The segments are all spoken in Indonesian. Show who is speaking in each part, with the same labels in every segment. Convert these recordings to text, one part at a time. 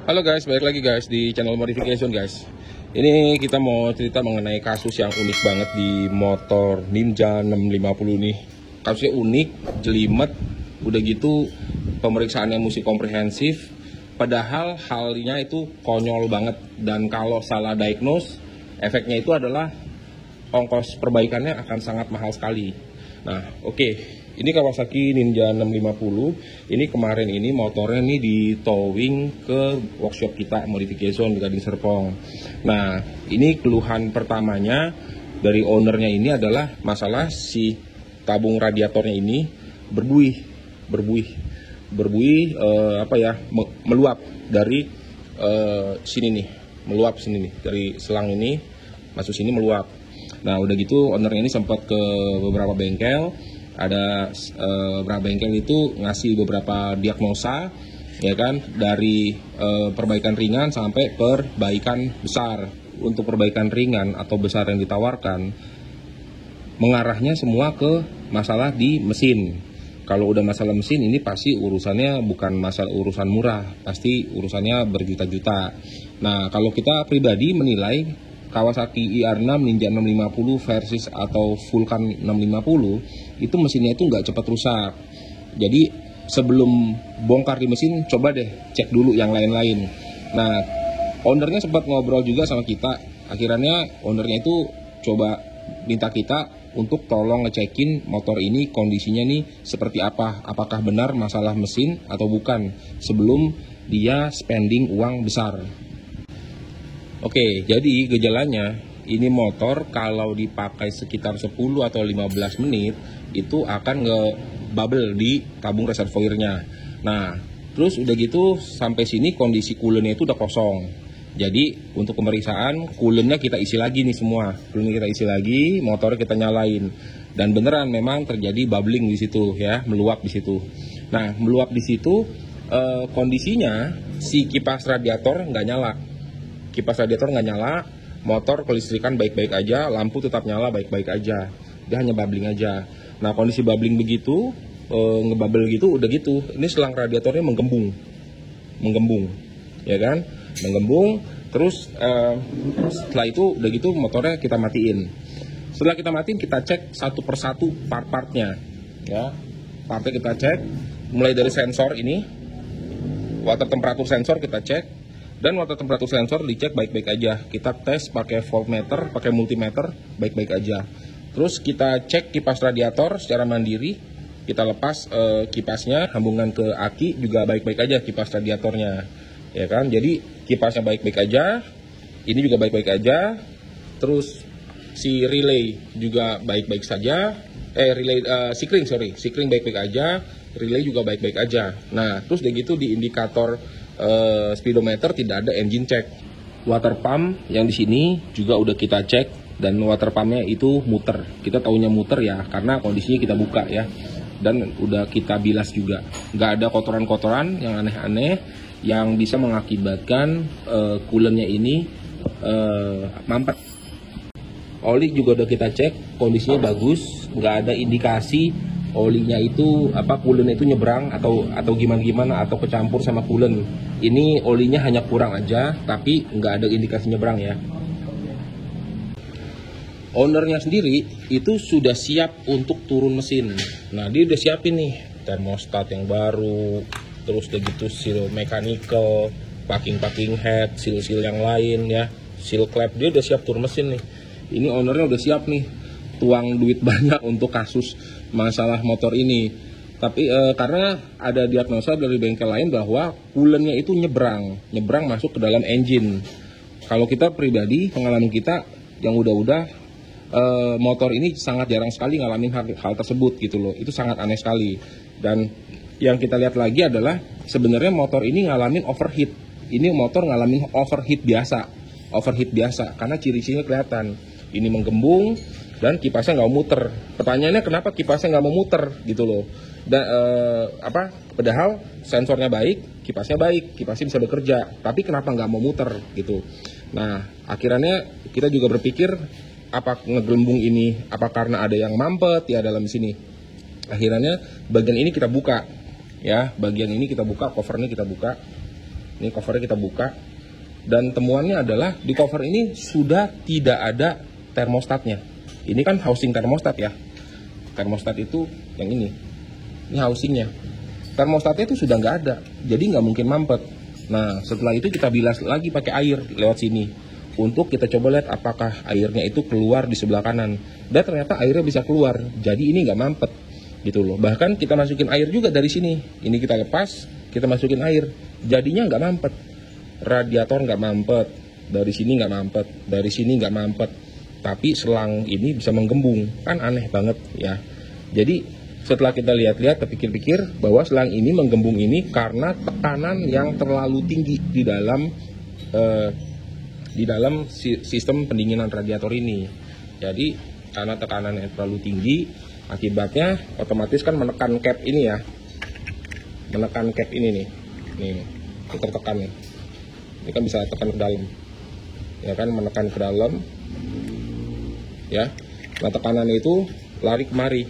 Speaker 1: Halo guys, balik lagi guys di channel modification guys. Ini kita mau cerita mengenai kasus yang unik banget di motor Ninja 650 nih. Kasusnya unik, jelimet, udah gitu pemeriksaannya mesti komprehensif. Padahal halnya itu konyol banget, dan kalau salah diagnose, efeknya itu adalah ongkos perbaikannya akan sangat mahal sekali. Nah, oke. Ini Kawasaki Ninja 650. Ini kemarin ini motornya nih di towing ke workshop kita modification di Gading Serpong. Nah, ini keluhan pertamanya dari ownernya ini adalah masalah si tabung radiatornya ini meluap dari sini nih, meluap sini nih, dari selang ini masuk sini meluap. Nah, udah gitu ownernya ini sempat ke beberapa bengkel. Ada beberapa bengkel itu ngasih beberapa diagnosa, ya kan, dari perbaikan ringan sampai perbaikan besar. Untuk perbaikan ringan atau besar yang ditawarkan, mengarahnya semua ke masalah di mesin. Kalau udah masalah mesin, ini pasti urusannya bukan masalah urusan murah, pasti urusannya berjuta-juta. Nah, kalau kita pribadi menilai Kawasaki IR6 Ninja 650 versus atau Vulcan 650 itu mesinnya itu nggak cepat rusak. Jadi sebelum bongkar di mesin, coba deh cek dulu yang lain-lain. Nah, ownernya sempat ngobrol juga sama kita. Akhirnya ownernya itu coba minta kita untuk tolong ngecekin motor ini kondisinya nih seperti apa, apakah benar masalah mesin atau bukan, sebelum dia spending uang besar. Oke, jadi gejalanya ini motor kalau dipakai sekitar 10 atau 15 menit itu akan nge-bubble di tabung reservoirnya. Nah, terus udah gitu sampai sini kondisi coolant-nya itu udah kosong. Jadi untuk pemeriksaan coolant-nya kita isi lagi nih semua. Coolant-nya kita isi lagi, motornya kita nyalain. Dan beneran memang terjadi bubbling di situ ya, meluap di situ. Nah, meluap di situ kondisinya si kipas radiator nggak nyala. Kipas radiator nggak nyala, motor kelistrikan baik-baik aja, lampu tetap nyala baik-baik aja. Dia hanya bubbling aja. Nah, kondisi bubbling begitu, ngebubble gitu, udah gitu. Ini selang radiatornya menggembung, ya kan? Menggembung. Terus setelah itu udah gitu motornya kita matiin. Setelah kita matiin, kita cek satu persatu part-partnya, ya. Partnya kita cek, mulai dari sensor ini, water temperature sensor kita cek. Dan water temperature sensor dicek baik-baik aja. Kita tes pakai voltmeter, pakai multimeter, baik-baik aja. Terus kita cek kipas radiator secara mandiri. Kita lepas kipasnya, sambungan ke aki juga baik-baik aja kipas radiatornya, ya kan? Jadi kipasnya baik-baik aja, ini juga baik-baik aja. Terus si relay juga baik-baik saja. Sikring baik-baik aja, relay juga baik-baik aja. Nah, terus udah gitu di indikator speedometer tidak ada engine check. Water pump yang di sini juga udah kita cek, dan water pumpnya itu muter. Kita taunya muter ya karena kondisinya kita buka ya, dan udah kita bilas juga. Nggak ada kotoran-kotoran yang aneh-aneh yang bisa mengakibatkan coolant-nya ini mampet. Oli juga udah kita cek, kondisinya bagus, nggak ada indikasi olinya itu coolant itu nyebrang atau gimana atau kecampur sama coolant. Ini olinya hanya kurang aja, tapi nggak ada indikasi nyebrang ya. Ownernya sendiri itu sudah siap untuk turun mesin. Nah, dia udah siapin nih termostat yang baru, terus udah gitu seal mechanical, packing head, seal yang lain ya, seal clap, dia udah siap turun mesin nih. Ini ownernya udah siap nih, tuang duit banyak untuk kasus masalah motor ini. Tapi karena ada diagnosa dari bengkel lain bahwa coolant-nya itu nyebrang masuk ke dalam engine. Kalau kita pribadi, pengalaman kita yang udah motor ini sangat jarang sekali ngalamin hal tersebut gitu loh. Itu sangat aneh sekali. Dan yang kita lihat lagi adalah sebenarnya motor ini ngalamin overheat. Ini motor ngalamin overheat biasa karena ciri-cirinya kelihatan. Ini menggembung dan kipasnya nggak mau muter. Pertanyaannya kenapa kipasnya nggak mau muter gitu loh? Dan padahal sensornya baik, kipasnya bisa bekerja, tapi kenapa nggak mau muter gitu? Nah, akhirnya kita juga berpikir apa ngegelembung ini, apa karena ada yang mampet ya dalam sini. Akhirnya bagian ini kita buka, ya, bagian ini kita buka, covernya kita buka. Ini covernya kita buka, dan temuannya adalah di cover ini sudah tidak ada termostatnya. Ini kan housing termostat ya. Termostat itu yang ini housingnya. Termostatnya itu sudah nggak ada, jadi nggak mungkin mampet. Nah, setelah itu kita bilas lagi pakai air lewat sini untuk kita coba lihat apakah airnya itu keluar di sebelah kanan. Dan ternyata airnya bisa keluar, jadi ini nggak mampet gitu loh. Bahkan kita masukin air juga dari sini. Ini kita lepas, kita masukin air, jadinya nggak mampet. Radiator nggak mampet, dari sini nggak mampet, dari sini nggak mampet. Tapi selang ini bisa menggembung, kan aneh banget ya. Jadi setelah kita lihat-lihat, terpikir-pikir bahwa selang ini menggembung ini karena tekanan yang terlalu tinggi di dalam sistem pendinginan radiator ini. Jadi karena tekanan yang terlalu tinggi, akibatnya otomatis kan menekan cap ini ya, menekan cap ini nih, tertekan nih. Ini kan bisa tekan ke dalam, ya kan, menekan ke dalam, ya. Nah, tekanannya itu lari kemari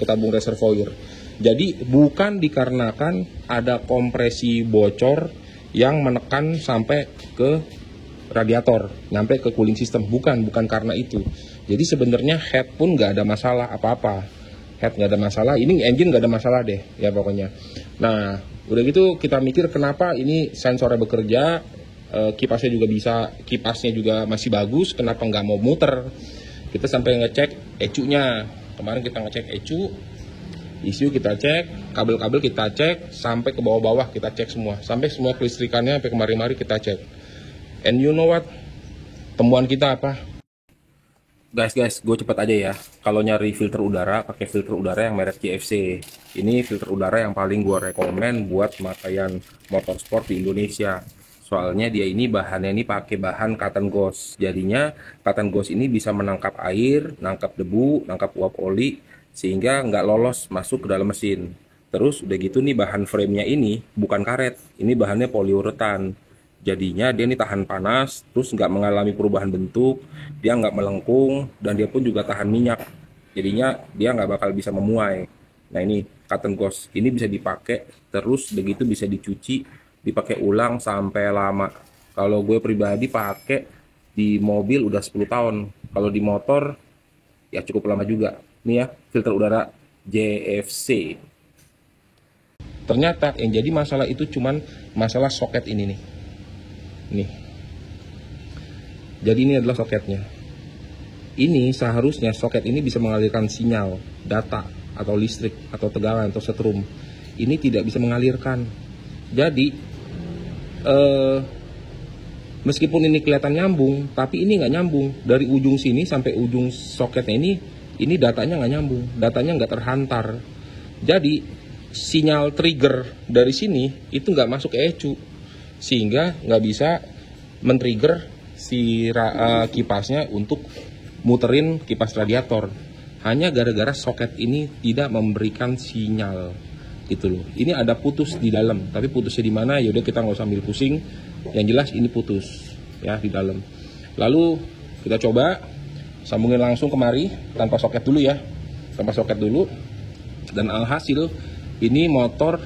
Speaker 1: ke tabung reservoir. Jadi bukan dikarenakan ada kompresi bocor yang menekan sampai ke radiator, sampai ke cooling system, bukan karena itu. Jadi sebenarnya head pun nggak ada masalah apa-apa, head nggak ada masalah, ini engine nggak ada masalah deh, ya pokoknya. Nah, udah gitu kita mikir kenapa ini sensornya bekerja, kipasnya juga bisa, kipasnya juga masih bagus, kenapa nggak mau muter? Kita sampai ngecek ECU-nya. Kemarin kita ngecek ECU kita cek, kabel-kabel kita cek, sampai ke bawah-bawah kita cek semua, sampai semua kelistrikannya sampai kemari-mari kita cek. And you know what? Temuan kita apa? Guys, gue cepet aja ya. Kalau nyari filter udara, pakai filter udara yang merek GFC. Ini filter udara yang paling gue rekomen buat pemakaian motorsport di Indonesia. Soalnya dia ini bahannya ini pakai bahan cotton gauze. Jadinya cotton gauze ini bisa menangkap air, nangkap debu, nangkap uap oli, sehingga nggak lolos masuk ke dalam mesin. Terus udah gitu nih bahan framenya ini bukan karet, ini bahannya poliuretan. Jadinya dia ini tahan panas, terus nggak mengalami perubahan bentuk, dia nggak melengkung, dan dia pun juga tahan minyak. Jadinya dia nggak bakal bisa memuai. Nah ini cotton gauze, ini bisa dipakai, terus begitu bisa dicuci, dipakai ulang sampai lama. Kalau gue pribadi pakai di mobil udah 10 tahun. Kalau di motor ya cukup lama juga. Ini ya filter udara GFC. Ternyata yang jadi masalah itu cuman masalah soket ini nih. Nih. Jadi ini adalah soketnya. Ini seharusnya soket ini bisa mengalirkan sinyal, data, atau listrik, atau tegangan, atau setrum. Ini tidak bisa mengalirkan. Jadi meskipun ini kelihatan nyambung, tapi ini nggak nyambung. Dari ujung sini sampai ujung soketnya ini datanya nggak nyambung, datanya nggak terhantar. Jadi sinyal trigger dari sini itu nggak masuk ke ECU, sehingga nggak bisa men-trigger si kipasnya untuk muterin kipas radiator. Hanya gara-gara soket ini tidak memberikan sinyal. Gitu loh. Ini ada putus di dalam, tapi putusnya di mana? Yaudah kita nggak usah ambil pusing. Yang jelas ini putus ya di dalam. Lalu kita coba sambungin langsung kemari tanpa soket dulu ya, tanpa soket dulu. Dan alhasil ini motor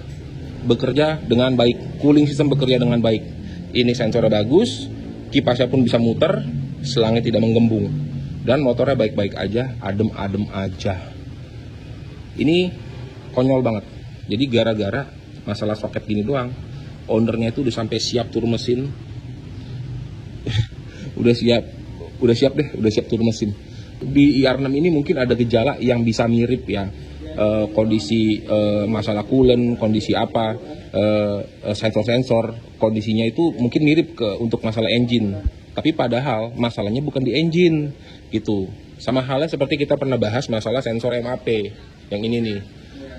Speaker 1: bekerja dengan baik, cooling system bekerja dengan baik. Ini sensornya bagus, kipasnya pun bisa muter, selangnya tidak menggembung, dan motornya baik-baik aja, adem-adem aja. Ini konyol banget. Jadi gara-gara masalah soket gini doang, ownernya itu udah sampai siap turun mesin. udah siap turun mesin. Di IR6 ini mungkin ada gejala yang bisa mirip ya, kondisi masalah coolant, kondisi apa, sensor-sensor, kondisinya itu mungkin mirip untuk masalah engine. Tapi padahal masalahnya bukan di engine gitu. Sama halnya seperti kita pernah bahas masalah sensor MAP yang ini nih.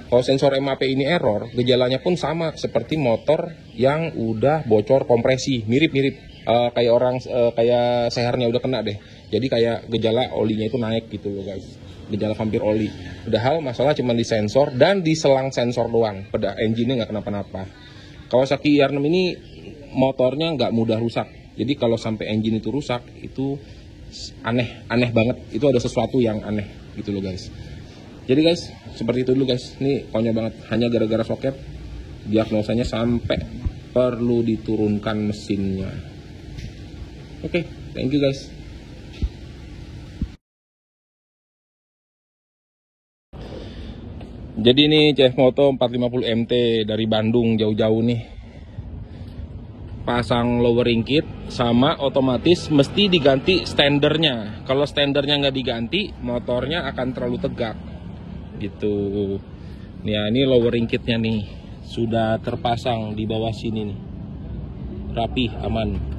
Speaker 1: Kalau sensor MAP ini error, gejalanya pun sama seperti motor yang udah bocor kompresi, mirip-mirip kayak sehernya udah kena deh. Jadi kayak gejala olinya itu naik gitu loh guys, gejala vampir oli. Padahal masalah cuma di sensor dan di selang sensor doang, pada engine-nya nggak kenapa-napa. Kawasaki IR6 ini motornya nggak mudah rusak. Jadi kalau sampai engine itu rusak, itu aneh banget. Itu ada sesuatu yang aneh gitu loh guys. Jadi guys, seperti itu dulu guys. Ini konyol banget. Hanya gara-gara soket, diagnosanya sampai perlu diturunkan mesinnya. Oke, thank you guys. Jadi ini CF Moto 450 MT dari Bandung jauh-jauh nih. Pasang lowering kit sama otomatis mesti diganti standernya. Kalau standernya nggak diganti, motornya akan terlalu tegak. Gitu. Nih, ini lowering kitnya nih. Sudah terpasang di bawah sini nih. Rapi, aman.